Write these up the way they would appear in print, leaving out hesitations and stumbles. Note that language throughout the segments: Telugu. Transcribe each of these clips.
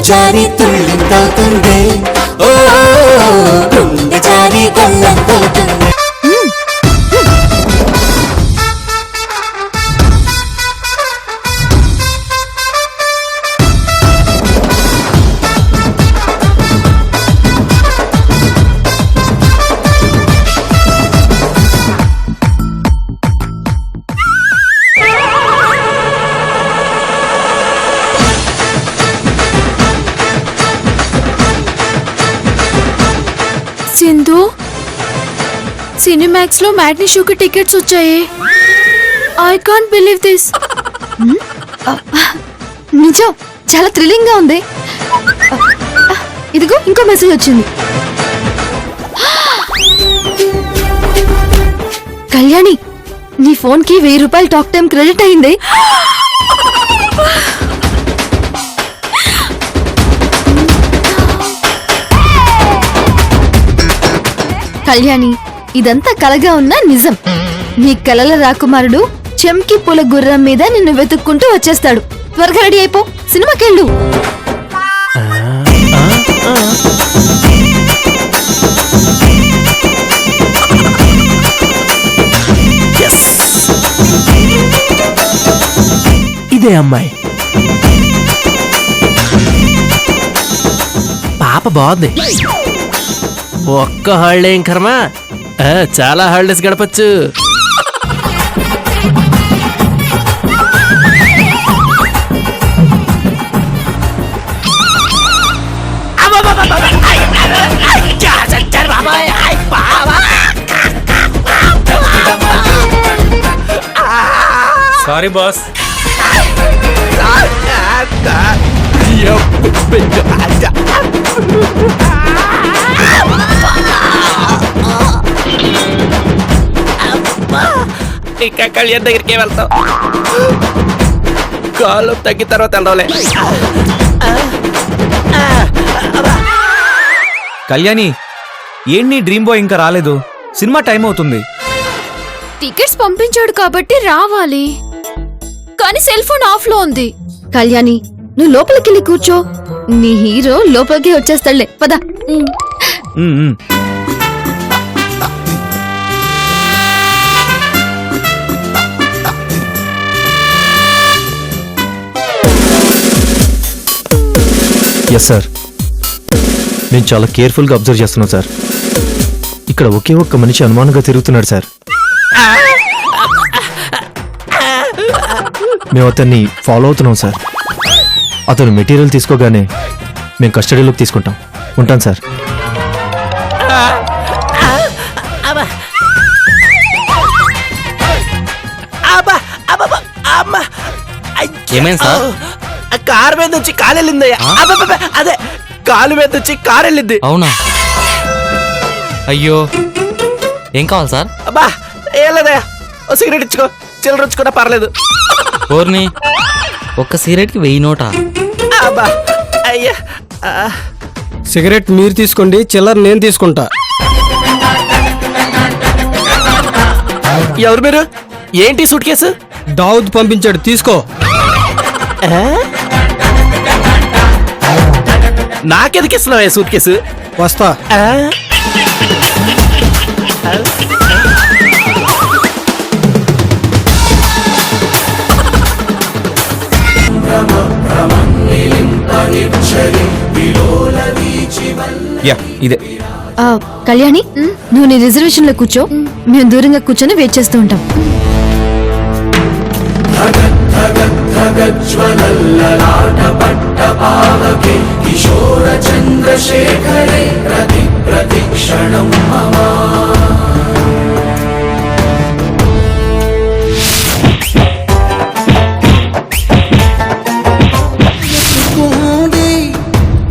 జారి తుళ్ళింతవుతుంది, ఓ గుండె జారి గల్లంతవుతుంది. సింధు, సినిమాక్స్ లో మ్యాట్నీ షోకి టికెట్స్ వచ్చాయి. I can't believe this. నిజం, చాలా థ్రిల్లింగ్ గా ఉంది. ఇదిగో ఇంకో మెసేజ్ వచ్చింది. కళ్యాణి, నీ ఫోన్ కి 1000 రూపాయలు టాక్ టైం క్రెడిట్ అయింది. కళ్యాణి, ఇదంతా కలగా ఉన్నా నిజం. నీ కలల రాకుమారుడు చెంకి పూల గుర్రం మీద నిన్ను వెతుక్కుంటూ వచ్చేస్తాడు. త్వరగా రెడీ అయిపో, సినిమాకెళ్ళు. ఇదే అమ్మాయి. పాప బాగుంది. ఒక్క హాలిడే ఏం కర్మ, చాలా హాలిడేస్ గడపచ్చు. Sorry boss. ఇంకా కళ్యాణ్ దగ్గరికి వెళ్తాం. కాలు తగ్గిన తర్వాత వెళ్దాంలే. కళ్యాణి, ఏంటి డ్రీమ్ బాయ్ ఇంకా రాలేదు? సినిమా టైం అవుతుంది. టికెట్స్ పంపించాడు కాబట్టి రావాలి, కానీ సెల్ ఫోన్ ఆఫ్ లో ఉంది. కళ్యాణి, నువ్వు లోపలికెళ్ళి కూర్చో. నీ హీరో లోపలికి వచ్చేస్తాడులే, పద. ఎస్ సార్, నేను చాలా కేర్ఫుల్గా అబ్జర్వ్ చేస్తున్నాను సార్. ఇక్కడ ఒకే ఒక్క మనిషి అనుమానంగా తిరుగుతున్నాడు సార్. మేము అతన్ని ఫాలో అవుతున్నాం సార్. అతను మెటీరియల్ తీసుకోగానే మేము కస్టడీలోకి తీసుకుంటాం. ఉంటాను సార్. ఏమైంది సార్? కారు మీద వచ్చి కారు వెళ్ళిందయ్యా. అదే కాలు మీద వచ్చి కారు వెళ్ళింది. అవునా? అయ్యో, ఏం కావాలి సార్? అబ్బా ఏం లేదయ్యా, ఓ సిగరెట్ ఇచ్చుకో, చిల్లర ఇచ్చుకున్నా పర్లేదు. ఓర్ని, ఒక్క సిగరెట్కి 1000 నోటా? అబ్బా అయ్యా. సిగరెట్ మీరు తీసుకోండి, చిల్లర నేను తీసుకుంటా. ఎవరు మీరు? ఏంటి సూట్ కేసు? దావుద్ పంపించాడు, తీసుకో. నాకెందుకు ఇస్తున్నావా సూట్ కేసు? వస్తా. యా, ఇదే. కళ్యాణి, నువ్వు నీ రిజర్వేషన్ లో కూర్చో. మేము దూరంగా కూర్చొని వెయిట్ చేస్తూ ఉంటాం. కిశోర చంద్రశేఖరే ప్రతిక్షణం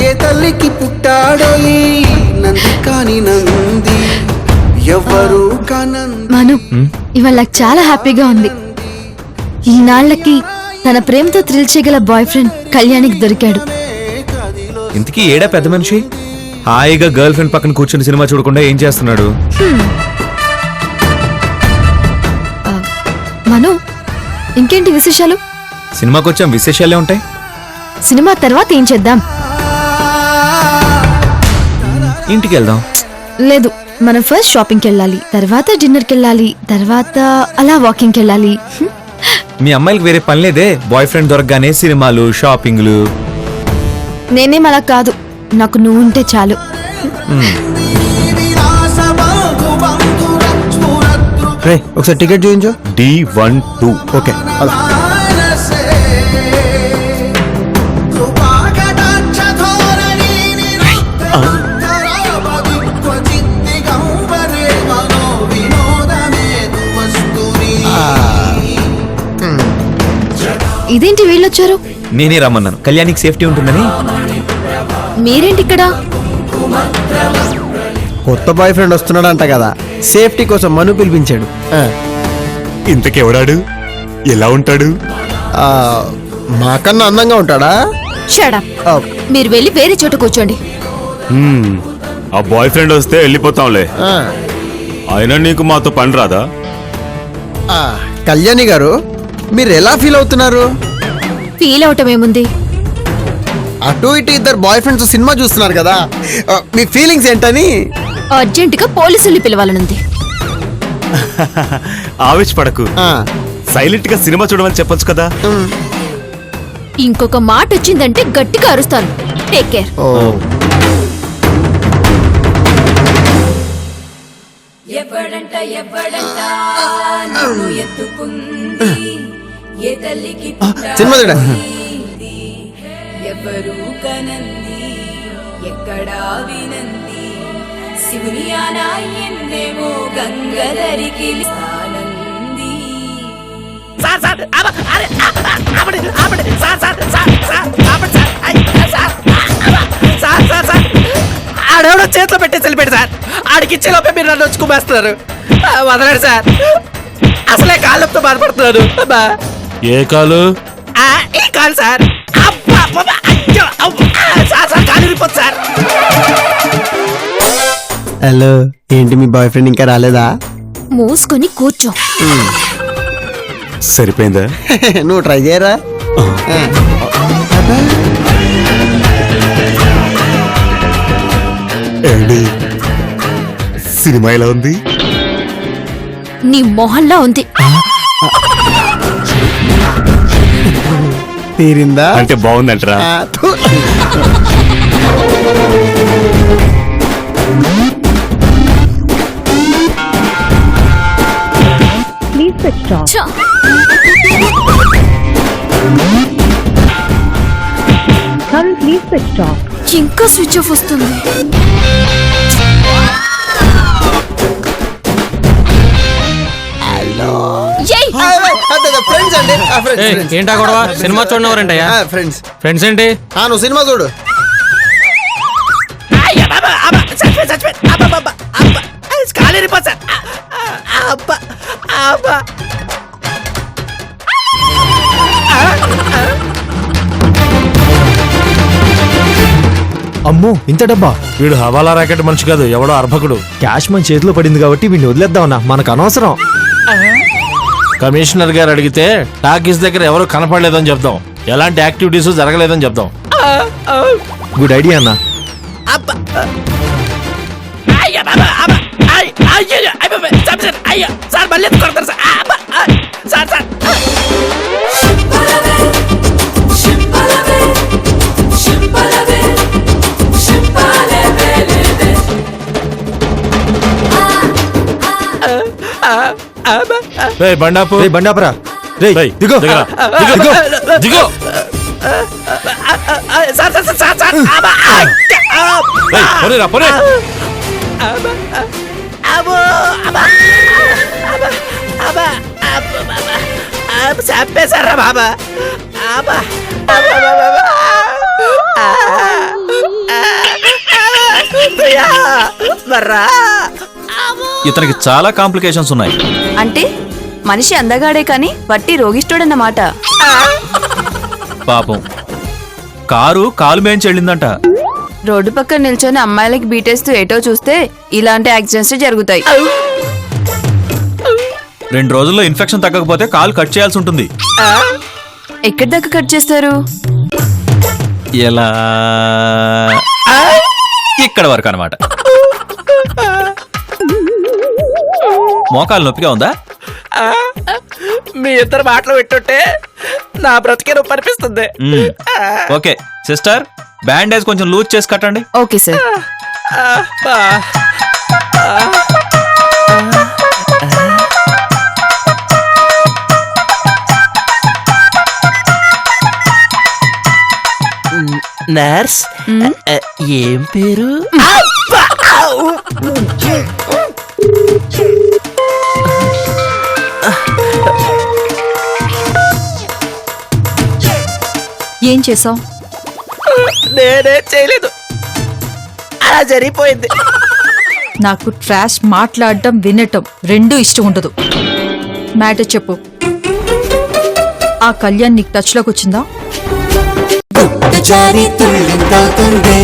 ఏ తల్లికి పుట్టాడో నంది కాని నంది ఎవరు కానంది. మను, ఇవాళ నాకు చాలా హ్యాపీగా ఉంది. ఈనాళ్లకి తన ప్రేమతో థ్రిల్ చేయగల బాయ్ ఫ్రెండ్ కళ్యాణికి దొరికాడు. ఇంతకీ ఏడా పెద్ద మనిషి హాయిగా గర్ల్ ఫ్రెండ్ పక్కన కూర్చుని సినిమా చూడకుండా ఏం చేస్తున్నాడు? మను, ఇంకేంటి విశేషాలు? సినిమాకి వచ్చాం, విశేషాలే ఉంటాయి. సినిమా తర్వాత ఏం చేద్దాం? ఇంటికి వెళ్దాం. లేదు, మనం ఫస్ట్ షాపింగ్కి వెళ్ళాలి, తర్వాత డిన్నర్కి వెళ్ళాలి, తర్వాత అలా వాకింగ్కి వెళ్ళాలి. మీ అమ్మాయిలకి వేరే పని లేదే? బాయ్ ఫ్రెండ్ దొరకగానే సినిమాలు, షాపింగ్లు. నేనేం అలా కాదు, నాకు నువ్వు ఉంటే చాలు. రే ఒకసారి టికెట్ చూపించు. D12. ఓకే అలా. ఇదేంటి వీళ్ళొచ్చారు? నేనే రమ్మన్నాను, కళ్యాణికి సేఫ్టీ ఉంటుందని. మీరేంటి ఇక్కడ? కొత్త బాయ్ ఫ్రెండ్ వస్తున్నాడంట కదా, సేఫ్టీ కోసం మను పిలిపించాడు. ఇంతకెవడాడు? ఎలా ఉంటాడు? మాకన్నా అందంగా ఉంటాడా? షడప్. ఆ, మీరు వెళ్ళి వేరే చోట కూర్చోండి. ఆ బాయ్ ఫ్రెండ్ వస్తే వెళ్ళిపోతాంలే. ఆ, అయినా నీకు మాతో పని రాదా? ఆ, కళ్యాణి గారు, మీరు ఎలా ఫీల్ అవుతున్నారు? ఫీల్ అవటం ఏముంది? అటు ఇటు ఇద్దరు బాయ్ ఫ్రెండ్స్ సినిమా చూస్తున్నారు కదా, మీ ఫీలింగ్స్ ఏంటని. అర్జెంటుగా పోలీసుల్ని పిలవాలనుంది. ఆవేశపడకు, ఆ, సైలెంట్ గా సినిమా చూడమని చెప్పొచ్చు కదా. ఇంకొక మాట వచ్చిందంటే గట్టిగా అరుస్తాను. Take care. ఓ, ఎవడంట ఎవడంట నన్ను ఎత్తుకుంది ఏ తల్లికి సినిమా చూడ. పుట్టింది? ఎవరు కనంది ఎక్కడా వినంది శివుని ఆనాయిందేమో గంగధరికి ఆనంది. ఆడెవడో చేతిలో పెట్టి వెళ్ళిపెట్టి సార్. ఆడికి ఇచ్చే లోపే మీరు నన్ను వచ్చి కుమ్మేస్తున్నారు. వదలండి సార్, అసలే కాళ్ళతో బాధపడుతున్నాను. అబ్బా. ఏ కాలు? ఈ కాలు సార్. అబ్బా, అబ్బా, అయ్యో, అబ్బా. సార్ సార్ కాలు విరిగిపోతుంది సార్. హలో, ఏంటి మీ బాయ్ ఫ్రెండ్ ఇంకా రాలేదా? మూసుకొని కూర్చో. సరిపోయిందా? నువ్వు ట్రై చేయరా? ఏంటి సినిమా ఎలా ఉంది? నీ మొహంలా ఉంది. తీరిందా? అంటే బాగుందంటరా? ఆ, థు. ఛ! ఇంకా స్విచ్ ఆఫ్ వస్తుంది. ఏయ్! ఫ్రెండ్స్ అండి, ఫ్రెండ్స్. ఏంటా గొడవ? సినిమా చూడనవరంటయ్యా? ఫ్రెండ్స్. ఫ్రెండ్స్ ఏంటి? నువ్వు సినిమా చూడు. కాలు విరిగిపోతుంది సార్. అబ్బా, అబ్బా. అమ్మో, ఇంత డబ్బా! వీడు హవాలా రాకెట్ మనిషి కాదు, ఎవడో అర్భకుడు. క్యాష్ మన చేతిలో పడింది కాబట్టి వీడిని వదిలేద్దామన్నా, మనకు అనవసరం. కమిషనర్ గారు అడిగితే టాకీస్ దగ్గర ఎవరు కనపడలేదని చెప్దాం, ఎలాంటి యాక్టివిటీస్ జరగలేదని చెప్దాం. గుడ్ ఐడియా అన్న. సార్ మళ్ళీ కొడతారు సార్. సార్ సార్ బండాపు రేయ్ బండాపరా, రేయ్ రేయ్, దిగో దిగరా, దిగో, దిగో. Sir sir sir sir. రేయ్, పోనీరా, పోనీ. చంపేశారా బాబా? ఇతనికి చాలా కాంప్లికేషన్స్ ఉన్నాయి. అంటే మనిషి అందగాడే కాని వట్టి రోగిష్ఠుడన్నమాట. పాపం కారు కాలు మేంచి వెళ్ళిందంట. రోడ్డు పక్కన నిల్చొని అమ్మాయిలకి బీటేస్తూ ఏటో చూస్తే ఇలాంటి యాక్సిడెంట్స్ జరుగుతాయి. 2 రోజుల్లో ఇన్ఫెక్షన్ తగ్గకపోతే కాలు కట్ చేయాల్సి ఉంటుంది. ఎక్కడి దాకా కట్ చేస్తారు? ఎలా? ఇక్కడ వరకు అనమాట. మోకాలు నొప్పిగా ఉందా? మీ ఇద్దరు మాటలు పెట్టుంటే నా బ్రతికే నొప్పి అనిపిస్తుంది. ఓకే సిస్టర్, బ్యాండేజ్ కొంచెం లూజ్ చేసి కట్టండి. Okay sir. నర్స్ ఏం పేరు? ఏం చేసావు? నేనే చేయలేదు, అలా జరిగిపోయింది. నాకు ట్రాష్ మాట్లాడటం వినటం రెండూ ఇష్టం ఉండదు. మ్యాటర్ చెప్పు. ఆ కళ్యాణ్ నీకు టచ్ లోకి వచ్చిందా? జారి తుళ్ళిందా తండే